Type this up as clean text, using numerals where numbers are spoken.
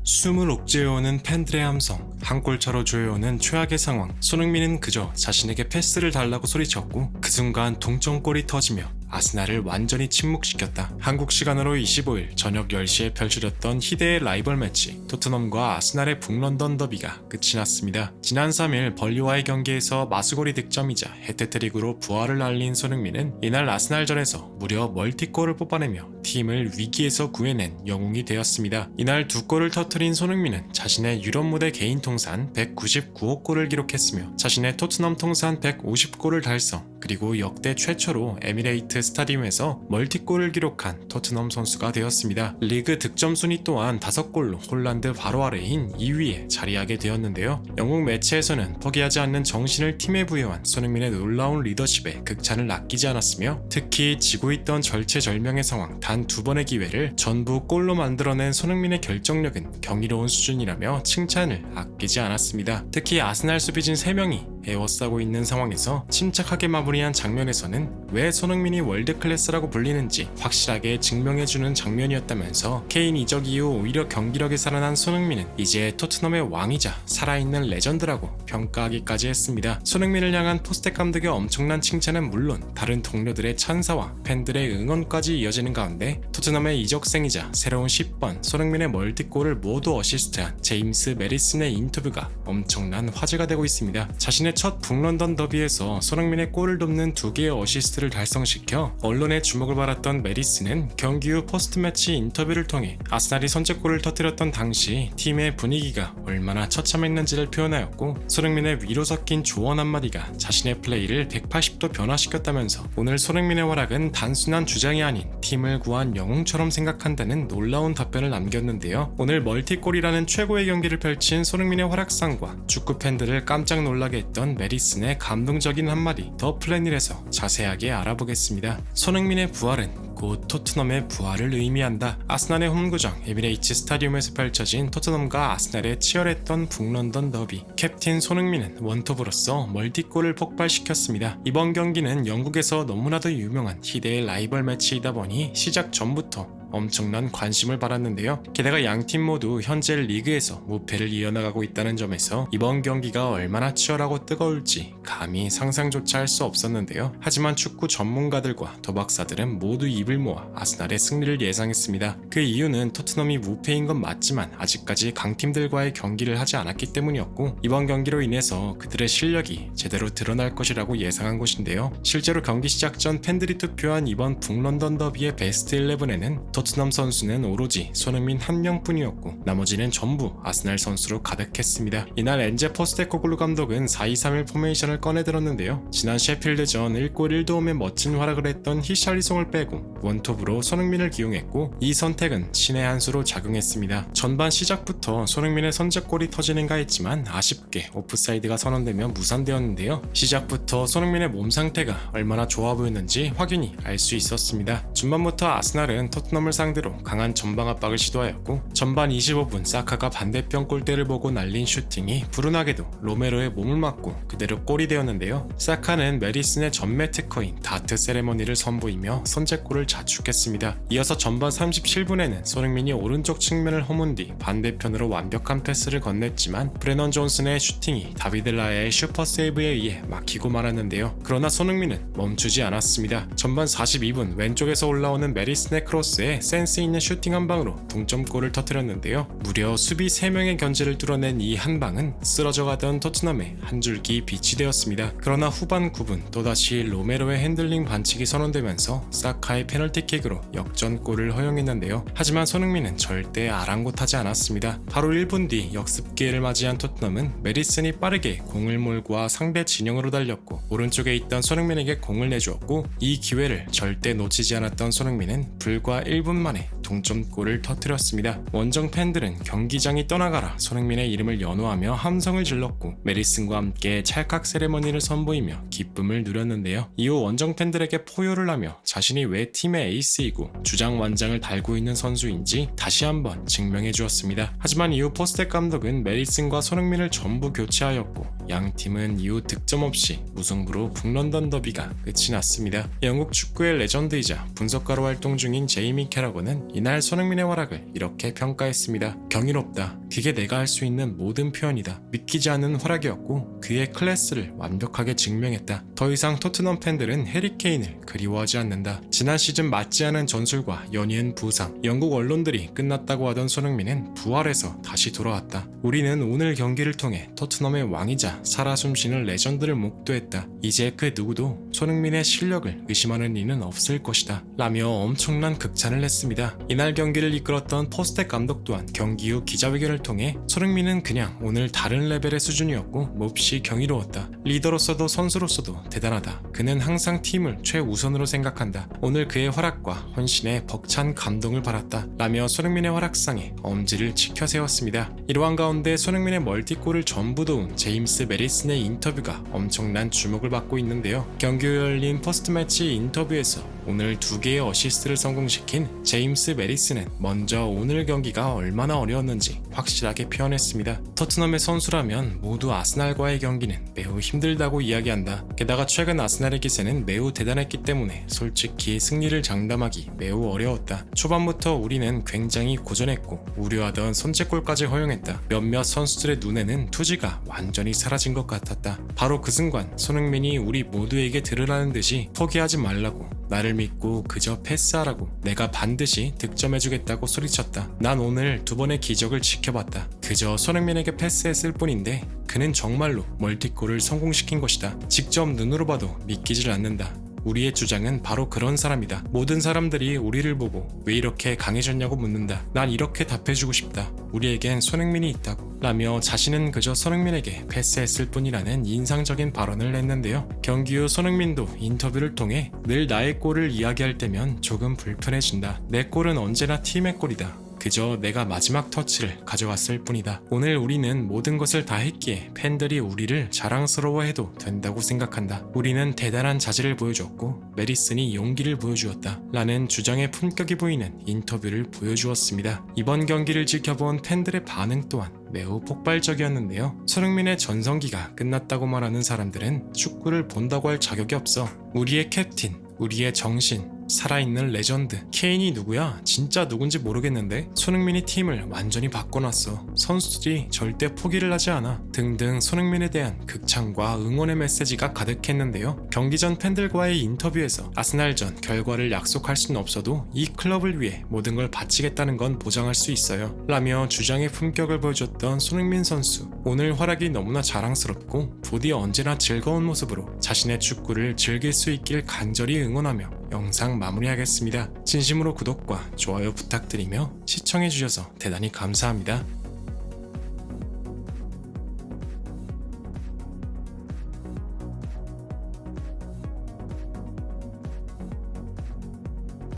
숨을 옥죄어오는 팬들의 함성, 한 골 차로 조여오는 최악의 상황. 손흥민은 그저 자신에게 패스를 달라고 소리쳤고 그 순간 동점골이 터지며 아스날을 완전히 침묵시켰다. 한국 시간으로 25일 저녁 10시에 펼쳐졌던 희대의 라이벌 매치 토트넘과 아스날의 북런던 더비가 끝이 났습니다. 지난 3일 벌리와의 경기에서 마수골이 득점이자 해트트릭으로 부활을 알린 손흥민은 이날 아스날전에서 무려 멀티골을 뽑아내며 팀을 위기에서 구해낸 영웅이 되었습니다. 이날 두 골을 터뜨린 손흥민은 자신의 유럽 무대 개인 통산 199호 골을 기록했으며 자신의 토트넘 통산 150골을 달성, 그리고 역대 최초로 에미레이트 스타디움에서 멀티골을 기록한 토트넘 선수가 되었습니다. 리그 득점 순위 또한 5골로 홀란드 바로 아래인 2위에 자리하게 되었는데요. 영국 매체에서는 포기하지 않는 정신을 팀에 부여한 손흥민의 놀라운 리더십에 극찬을 아끼지 않았으며 특히 지고 있던 절체절명의 상황 단 2번의 기회를 전부 골로 만들어낸 손흥민의 결정력은 경이로운 수준이라며 칭찬을 아끼지 않았습니다. 특히 아스날 수비진 3명이 에워싸고 있는 상황에서 침착하게 마무리한 장면에서는 왜 손흥민이 월드클래스라고 불리는지 확실하게 증명해주는 장면이었다면서 케인 이적 이후 오히려 경기력에 살아난 손흥민은 이제 토트넘의 왕이자 살아있는 레전드라고 평가하기까지 했습니다. 손흥민을 향한 포스텍 감독의 엄청난 칭찬은 물론 다른 동료들의 찬사와 팬들의 응원까지 이어지는 가운데 토트넘의 이적생이자 새로운 10번 손흥민의 멀티골을 모두 어시스트한 제임스 메리슨의 인터뷰가 엄청난 화제가 되고 있습니다. 자신의 첫 북런던 더비에서 손흥민의 골을 돕는 2개의 어시스트를 달성시켜 언론의 주목을 받았던 메리슨은 경기 후 포스트매치 인터뷰를 통해 아스날이 선제골을 터뜨렸던 당시 팀의 분위기가 얼마나 처참했는지를 표현하였고 손흥민의 위로 섞인 조언 한마디가 자신의 플레이를 180도 변화시켰다면서 오늘 손흥민의 활약은 단순한 주장이 아닌 팀을 구한 영웅처럼 생각한다는 놀라운 답변을 남겼는데요. 오늘 멀티골이라는 최고의 경기를 펼친 손흥민의 활약상과 축구 팬들을 깜짝 놀라게 했던 메리슨의 감동적인 한마디 더 플래닛에서 자세하게 알아보겠습니다. 손흥민의 부활은 곧 토트넘의 부활을 의미한다. 아스날의 홈구장 에미레이츠 스타디움에서 펼쳐진 토트넘과 아스날의 치열했던 북런던 더비. 캡틴 손흥민은 원톱으로서 멀티골을 폭발시켰습니다. 이번 경기는 영국에서 너무나도 유명한 희대의 라이벌 매치이다 보니 시작 전부터 엄청난 관심을 받았는데요. 게다가 양팀 모두 현재 리그에서 무패를 이어나가고 있다는 점에서 이번 경기가 얼마나 치열하고 뜨거울지 감히 상상조차 할 수 없었는데요. 하지만 축구 전문가들과 도박사들은 모두 입을 모아 아스날의 승리를 예상했습니다. 그 이유는 토트넘이 무패인 건 맞지만 아직까지 강팀들과의 경기를 하지 않았기 때문이었고 이번 경기로 인해서 그들의 실력이 제대로 드러날 것이라고 예상한 것인데요. 실제로 경기 시작 전 팬들이 투표한 이번 북런던 더비의 베스트 11에는 토트넘 선수는 오로지 손흥민 한 명뿐이었고 나머지는 전부 아스날 선수로 가득했습니다. 이날 엔제 포스테코글루 감독은 4-2-3-1 포메이션을 꺼내들었는데요. 지난 셰필드전 1골 1도움의 멋진 활약을 했던 히샬리송을 빼고 원톱으로 손흥민을 기용했고 이 선택은 신의 한 수로 작용했습니다. 전반 시작부터 손흥민의 선제골이 터지는가 했지만 아쉽게 오프사이드가 선언되며 무산되었는데요. 시작부터 손흥민의 몸 상태가 얼마나 좋아 보였는지 확연히 알 수 있었습니다. 중반부터 아스날은 토트넘을 상대로 강한 전방 압박을 시도하였고 전반 25분 사카가 반대편 골대를 보고 날린 슈팅이 불운하게도 로메로의 몸을 맞고 그대로 골이 되었는데요. 사카는 메리슨의 전매 특허인 다트 세레머니를 선보이며 선제골을 자축했습니다. 이어서 전반 37분에는 손흥민이 오른쪽 측면을 허문 뒤 반대편으로 완벽한 패스를 건넸지만 브레넌 존슨의 슈팅이 다비드 라야의 슈퍼 세이브에 의해 막히고 말았는데요. 그러나 손흥민은 멈추지 않았습니다. 전반 42분 왼쪽에서 올라오는 메리슨의 크로스에 센스 있는 슈팅 한 방으로 동점골을 터뜨렸는데요. 무려 수비 3명의 견제를 뚫어낸 이 한 방은 쓰러져가던 토트넘의 한 줄기 빛이 되었습니다. 그러나 후반 9분 또다시 로메로의 핸들링 반칙이 선언되면서 사카의 페널티킥으로 역전골을 허용했는데요. 하지만 손흥민은 절대 아랑곳하지 않았습니다. 바로 1분 뒤 역습 기회를 맞이한 토트넘은 메리슨이 빠르게 공을 몰고 상대 진영으로 달렸고 오른쪽에 있던 손흥민에게 공을 내주었고 이 기회를 절대 놓치지 않았던 손흥민은 불과 1분 만에 동점골을 터뜨렸습니다. 원정 팬들은 경기장이 떠나가라 손흥민의 이름을 연호하며 함성을 질렀고 메리슨과 함께 찰칵 세레머니를 선보이며 기쁨을 누렸는데요. 이후 원정 팬들에게 포효를 하며 자신이 왜 팀의 에이스이고 주장 완장을 달고 있는 선수인지 다시 한번 증명해 주었습니다. 하지만 이후 포스텍 감독은 메리슨과 손흥민을 전부 교체하였고 양 팀은 이후 득점 없이 무승부로 북런던 더비가 끝이 났습니다. 영국 축구의 레전드이자 분석가로 활동 중인 제이미 캐러건은 이날 손흥민의 활약을 이렇게 평가했습니다. 경이롭다. 그게 내가 할 수 있는 모든 표현이다. 믿기지 않는 활약이었고 그의 클래스를 완벽하게 증명했다. 더 이상 토트넘 팬들은 해리 케인을 그리워하지 않는다. 지난 시즌 맞지 않은 전술과 연이은 부상, 영국 언론들이 끝났다고 하던 손흥민은 부활해서 다시 돌아왔다. 우리는 오늘 경기를 통해 토트넘의 왕이자 살아 숨쉬는 레전드를 목도했다. 이제 그 누구도 손흥민의 실력을 의심하는 이는 없을 것이다. 라며 엄청난 극찬을 했습니다. 이날 경기를 이끌었던 포스텍 감독 또한 경기 후 기자회견을 통해 손흥민은 그냥 오늘 다른 레벨의 수준이었고 몹시 경이로웠다. 리더로서도 선수로서도 대단하다. 그는 항상 팀을 최우선으로 생각한다. 오늘 그의 활약과 헌신에 벅찬 감동을 받았다. 라며 손흥민의 활약상에 엄지를 치켜 세웠습니다. 이러한 가운데 손흥민의 멀티골을 전부 도운 제임스 메리슨의 인터뷰가 엄청난 주목을 받고 있는데요. 경기 후 열린 포스트매치 인터뷰에서 오늘 2개의 어시스트를 성공시킨 제임스 메리슨은 먼저 오늘 경기가 얼마나 어려웠는지 확실하게 표현했습니다. 토트넘의 선수라면 모두 아스날과의 경기는 매우 힘들다고 이야기한다. 게다가 최근 아스날의 기세는 매우 대단했기 때문에 솔직히 승리를 장담하기 매우 어려웠다. 초반부터 우리는 굉장히 고전했고 우려하던 선제골까지 허용했다. 몇몇 선수들의 눈에는 투지가 완전히 사라진 것 같았다. 바로 그 순간 손흥민이 우리 모두에게 들으라는 듯이 포기하지 말라고, 나를 믿고 그저 패스하라고, 내가 반드시 득점해주겠다고 소리쳤다. 난 오늘 2번의 기적을 지켜봤다. 그저 손흥민에게 패스했을 뿐인데 그는 정말로 멀티골을 성공시킨 것이다. 직접 눈으로 봐도 믿기질 않는다. 우리의 주장은 바로 그런 사람이다. 모든 사람들이 우리를 보고 왜 이렇게 강해졌냐고 묻는다. 난 이렇게 답해주고 싶다. 우리에겐 손흥민이 있다고. 라며 자신은 그저 손흥민에게 패스했을 뿐이라는 인상적인 발언을 했는데요. 경기 후 손흥민도 인터뷰를 통해 늘 나의 골을 이야기할 때면 조금 불편해진다. 내 골은 언제나 팀의 골이다. 그저 내가 마지막 터치를 가져갔을 뿐이다. 오늘 우리는 모든 것을 다 했기에 팬들이 우리를 자랑스러워해도 된다고 생각한다. 우리는 대단한 자질을 보여줬고 메리슨이 용기를 보여주었다. 라는 주장의 품격이 보이는 인터뷰를 보여주었습니다. 이번 경기를 지켜본 팬들의 반응 또한 매우 폭발적이었는데요. 손흥민의 전성기가 끝났다고 말하는 사람들은 축구를 본다고 할 자격이 없어. 우리의 캡틴, 우리의 정신, 살아있는 레전드. 케인이 누구야? 진짜 누군지 모르겠는데 손흥민이 팀을 완전히 바꿔놨어. 선수들이 절대 포기를 하지 않아. 등등 손흥민에 대한 극찬과 응원의 메시지가 가득했는데요. 경기 전 팬들과의 인터뷰에서 아스날전 결과를 약속할 수는 없어도 이 클럽을 위해 모든 걸 바치겠다는 건 보장할 수 있어요. 라며 주장의 품격을 보여줬던 손흥민 선수. 오늘 활약이 너무나 자랑스럽고 부디 언제나 즐거운 모습으로 자신의 축구를 즐길 수 있길 간절히 응원하며 영상 마무리하겠습니다. 진심으로 구독과 좋아요 부탁드리며 시청해주셔서 대단히 감사합니다.